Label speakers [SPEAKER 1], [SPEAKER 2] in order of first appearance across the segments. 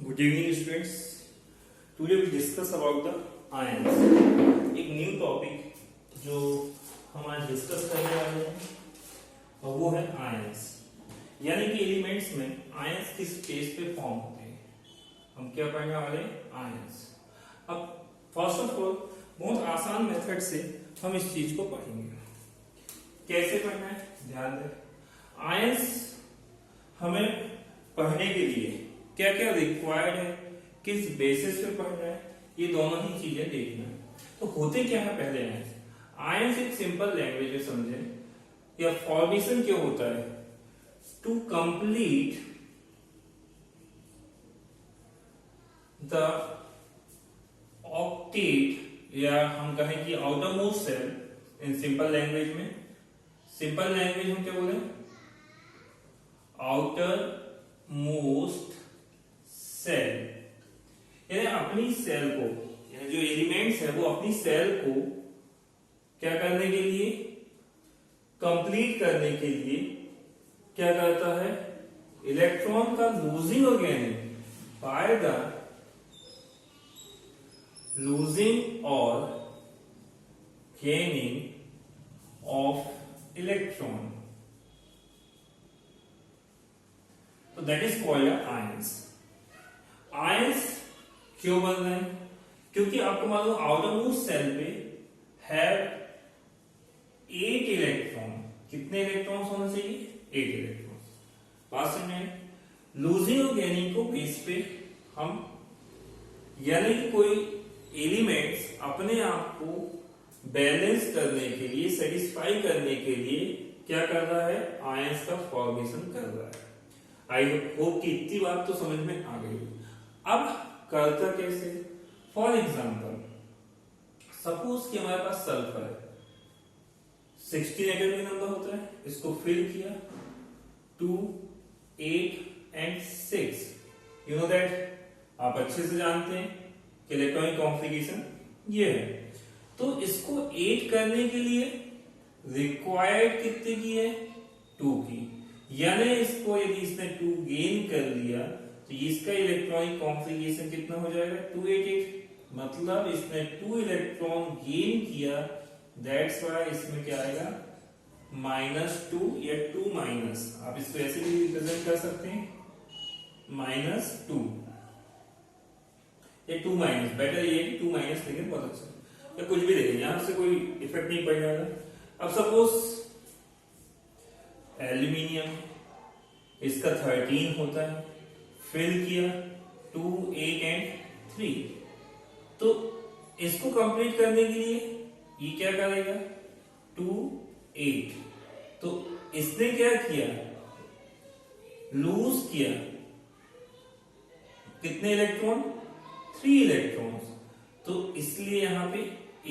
[SPEAKER 1] Good evening, students. Today we discuss about the ions. एक new topic जो हम आज डिस्कस करने वाले हैं और वो है आयंस, यानी कि एलिमेंट्स में आयंस किस स्टेज पे फॉर्म होते हैं। हम क्या पढ़ने वाले हैं? आयंस। अब फर्स्ट ऑफ ऑल बहुत आसान मेथड से हम इस चीज को पढ़ेंगे। कैसे पढ़ना है ध्यान दें। आयंस हमें पढ़ने के लिए क्या क्या रिक्वायर्ड है, किस बेसिस पे पढ़ना है, ये दोनों ही चीजें देखना है। तो होते क्या है पहले आयंस। आयंस एक सिंपल लैंग्वेज में समझे, या फॉर्मेशन क्या होता है, टू कंप्लीट द ऑक्टेट, या हम कहें कि outermost shell in simple language में। सिंपल लैंग्वेज में क्या बोले, आउटर मोस्ट सेल, यानी अपनी सेल को, यानी जो एलिमेंट्स है वो अपनी सेल को क्या करने के लिए, कंप्लीट करने के लिए क्या करता है, इलेक्ट्रॉन का लूजिंग और गेनिंग बाय द लूजिंग और गेनिंग ऑफ इलेक्ट्रॉन। तो that is called ions. Ions क्यों बन रहे हैं? क्योंकि आपको मालूम आउटर मोस्ट सेल पे है 8 इलेक्ट्रॉन। कितने इलेक्ट्रॉन्स होने चाहिए? 8 इलेक्ट्रॉन्स। बात समझे। लूजिंग और गेनिंग को बेस पे हम, यानी कि कोई एलिमेंट्स अपने आप को बैलेंस करने के लिए, सेटिस्फाई करने के लिए क्या कर रहा है, आयंस का फॉर्मेशन कर रहा है। आई होप कि इतनी बात तो समझ में आ गई। अब करता कैसे? फॉर एग्जाम्पल सपोज कि हमारे पास सल्फर है, 16 एटॉमिक नंबर होता है, इसको फिल किया 2, 8 एंड 6। यू नो दैट, आप अच्छे से जानते हैं कि इलेक्ट्रॉनिक कॉन्फ़िगरेशन ये है। तो इसको 8 करने के लिए रिक्वायर्ड कितने की है? 2 की। यानी इसको यदि इसने 2 गेन कर लिया तो इसका इलेक्ट्रॉनिक कॉन्फ़िगरेशन कितना हो जाएगा? 288। मतलब इसने 2 इलेक्ट्रॉन गेन किया, दैट्स व्हाई इसमें क्या आएगा, -2 या 2-। आप इसको ऐसे भी रिप्रेजेंट कर सकते हैं, -2 या 2-। बेटर ये कि 2- लेकिन बहुत अच्छा, या कुछ भी देखें, यहां से कोई इफेक्ट नहीं पड़ जाएगा। अब सपोज एल्यूमिनियम, इसका 13 होता है, फिल किया 2, 8 एंड 3। तो इसको कंप्लीट करने के लिए ये क्या करेगा, 2, 8। तो इसने क्या किया, लूज किया कितने इलेक्ट्रॉन? 3 इलेक्ट्रॉन्स। तो इसलिए यहां पे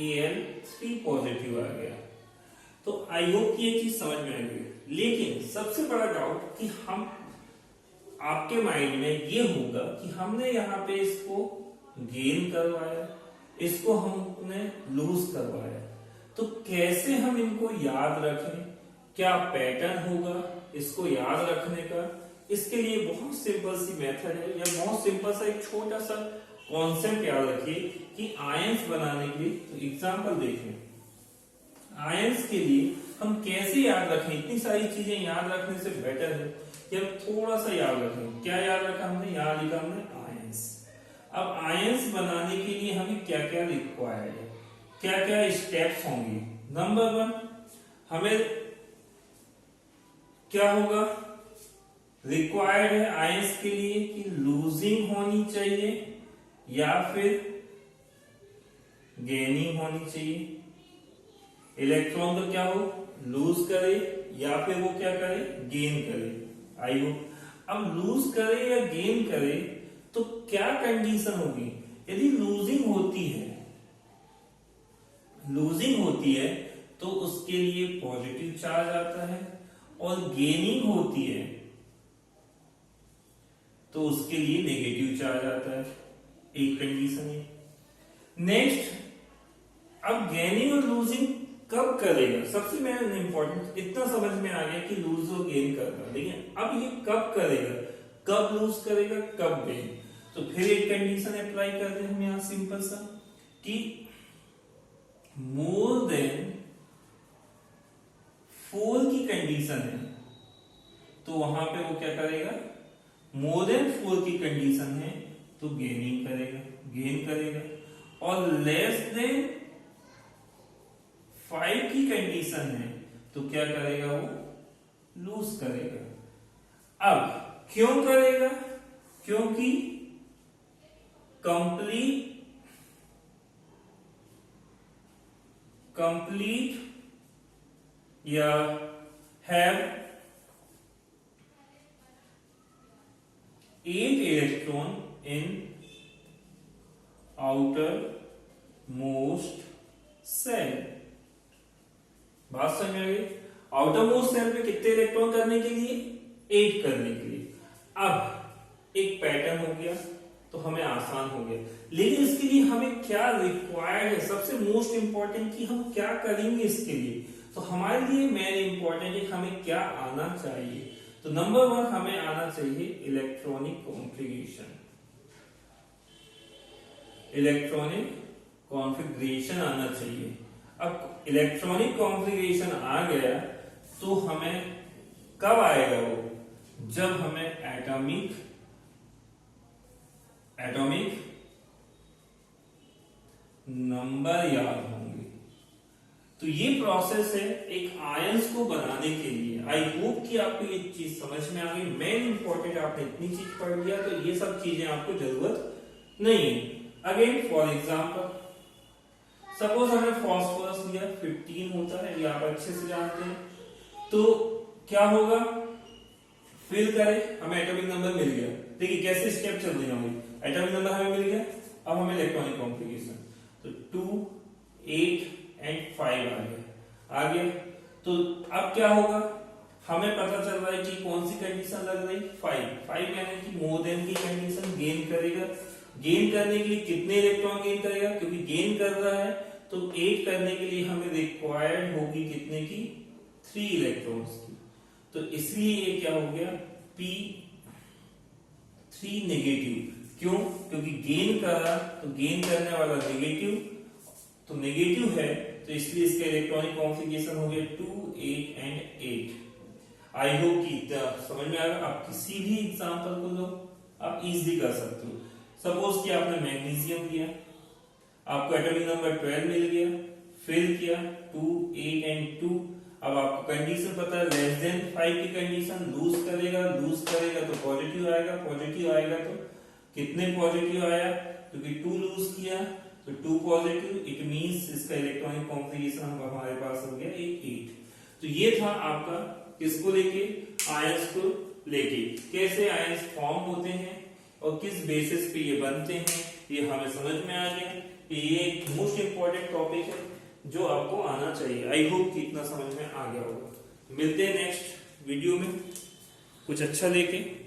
[SPEAKER 1] Al3 पॉजिटिव आ गया। तो आई होप कि ये चीज समझ में आ गई। लेकिन सबसे बड़ा डाउट कि हम, आपके माइंड में ये होगा कि हमने यहाँ पे इसको गेन करवाया, इसको हमने लूज करवाया, तो कैसे हम इनको याद रखें, क्या पैटर्न होगा इसको याद रखने का? इसके लिए बहुत सिंपल सी मेथड है, या बहुत सिंपल सा एक छोटा सा कॉन्सेप्ट याद रखिए कि आयंस बनाने के लिए। तो एग्जाम्पल देखें, आयंस के लिए हम कैसे याद रखें। इतनी सारी चीजें याद रखने से बेटर है कि हम थोड़ा सा याद रखें। क्या याद रखा हमने? याद लिखा हमने आयंस। अब आयंस बनाने के लिए हमें क्या क्या रिक्वायर्ड है, क्या क्या स्टेप्स होंगे। नंबर 1, हमें क्या होगा, रिक्वायर्ड है आयंस के लिए कि लूजिंग होनी चाहिए या फिर गेनिंग होनी चाहिए। इलेक्ट्रॉन तो क्या हो, लूज करे या फिर वो क्या करे, गेन करे। I hope. अब लूज करे या गेन करे तो क्या कंडीशन होगी? यदि लूजिंग होती है तो उसके लिए पॉजिटिव चार्ज आता है, और गेनिंग होती है तो उसके लिए नेगेटिव चार्ज आता है। एक कंडीशन है। नेक्स्ट, अब गेनिंग और लूजिंग कब करेगा? सबसे मेन इंपॉर्टेंट, इतना समझ में आ गया कि लूज और गेन करना, लेकिन अब ये कब करेगा, कब लूज करेगा, कब गेन। तो फिर एक कंडीशन अप्लाई कर दे हम यहां सिंपल सा कि मोर देन 4 की कंडीशन है, तो वहां पे वो क्या करेगा, मोर देन 4 की कंडीशन है तो गेन करेगा, और लेस देन 5 की कंडीशन है तो क्या करेगा, वो लूज करेगा। अब क्यों करेगा, क्योंकि कंप्लीट या have 8 electron in outermost shell. बात समझ में आ गई? आउटर मोस्ट सेल पे कितने इलेक्ट्रॉन करने के लिए, 8 करने के लिए। अब एक पैटर्न हो गया तो हमें आसान हो गया, लेकिन इसके लिए हमें क्या रिक्वायर्ड है, सबसे मोस्ट इंपॉर्टेंट कि हम क्या करेंगे इसके लिए। तो हमारे लिए मेन इंपॉर्टेंट है हमें क्या आना चाहिए। तो नंबर 1 हमें आना चाहिए इलेक्ट्रॉनिक कॉन्फ़िगरेशन आना चाहिए। अब इलेक्ट्रॉनिक कॉन्फ़िगरेशन आ गया तो हमें कब आएगा वो, जब हमें एटॉमिक नंबर याद होंगे। तो ये प्रोसेस है एक आयंस को बनाने के लिए। आई होप कि आपको ये चीज समझ में आ गई। मेन इंपॉर्टेंट आपने इतनी चीज पढ़ लिया तो ये सब चीजें आपको जरूरत नहीं है। अगेन फॉर एग्जांपल, सपोज हमें फास्फोरस लिया 15 होता है, ये आप अच्छे से जानते हैं। तो क्या होगा, फिल करें, हमें एटॉमिक नंबर मिल गया। देखिए कैसे स्टेप चल रहे हैं, एटॉमिक नंबर हमें मिल गया, अब हमें इलेक्ट्रॉनिक कॉन्फ़िगरेशन, तो 2, 8 एंड 5 आ गया। तो अब क्या होगा, हमें पता चल रहा है कि कौन सी कंडीशन लग रही, 5 यानी कि मोर देन की कंडीशन गेन करेगा। गेन करने के लिए कितने इलेक्ट्रॉन गेन करेगा, क्योंकि गेन कर रहा है तो 8 करने के लिए हमें रिक्वायर्ड होगी कितने की, 3 इलेक्ट्रॉन्स की। तो इसलिए ये क्या हो गया, P3 नेगेटिव। क्यों, क्योंकि गेन करा तो गेन करने वाला नेगेटिव, तो नेगेटिव है तो इसलिए इसका इलेक्ट्रॉनिक कॉन्फ़िगरेशन हो गया 2, 8 एंड 8। आई होप कि समझ में आएगा। आप किसी भी एग्जांपल को लो, आप इजीली कर सकते हो। सपोज कि आपने मैग्नीशियम लिया, आपको एटॉमिक नंबर 12 मिल गया, फिल किया 2, 8 एंड 2। अब आपको कंडीशन पता है, लेस देन 5 की कंडीशन, लूज करेगा तो पॉजिटिव आएगा तो कितने पॉजिटिव आया, क्योंकि 2 लूज किया तो 2 पॉजिटिव, इट मींस इसका इलेक्ट्रॉनिक कॉन्फ़िगरेशन हमारे पास हो गया 8। तो ये था आपका किसको लेके, आयंस को लेके, कैसे आयंस फॉर्म होते हैं और किस बेसिस पे ये बनते हैं, ये हमें समझ में आ गया कि ये एक मोस्ट इंपॉर्टेंट टॉपिक है जो आपको आना चाहिए। आई होप कि इतना समझ में आ गया होगा। मिलते हैं नेक्स्ट वीडियो में कुछ अच्छा लेके।